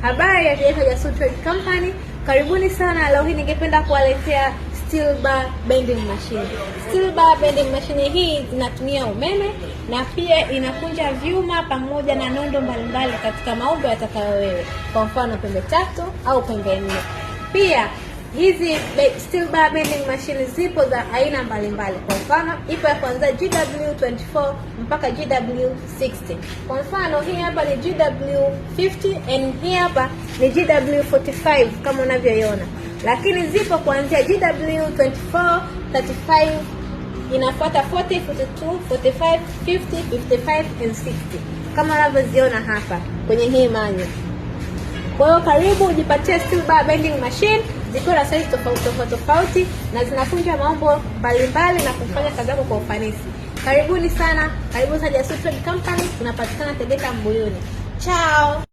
Habari ya Tegeta Jasusi Trade Company, karibuni sana. Leo hii ningependa kuwaletea steel bar bending machine. Steel bar bending machine hii inatumia umeme na pia inakunja vyuma pamoja na nondo mbalimbali katika maumbo yatakayo wewe, kwa mfano pembe 3 au pembe 4. Pia hizi steel bar bending machine zipo za aina mbalimbali. Kwa mfano ipo ya kuanzia GW24 mpaka GW60. Kwa mfano hii hapa ni GW50 and hii hapa ni GW45 kama unavyoiona. Lakini zipo kuanzia GW24, 35, inafuata 40, 42, 45, 50, 55 and 60 kama unavyoziona hapa kwenye hii manyo. Kwa hiyo karibu ujipatie steel bar bending machine zikiwa na size tofauti na zinakunja maumbo mbalimbali na kufanya kazi yako kwa ufanisi. Karibuni sana Jasusi Trade Company, tunapatikana Tegeta Mbuyuni. Ciao.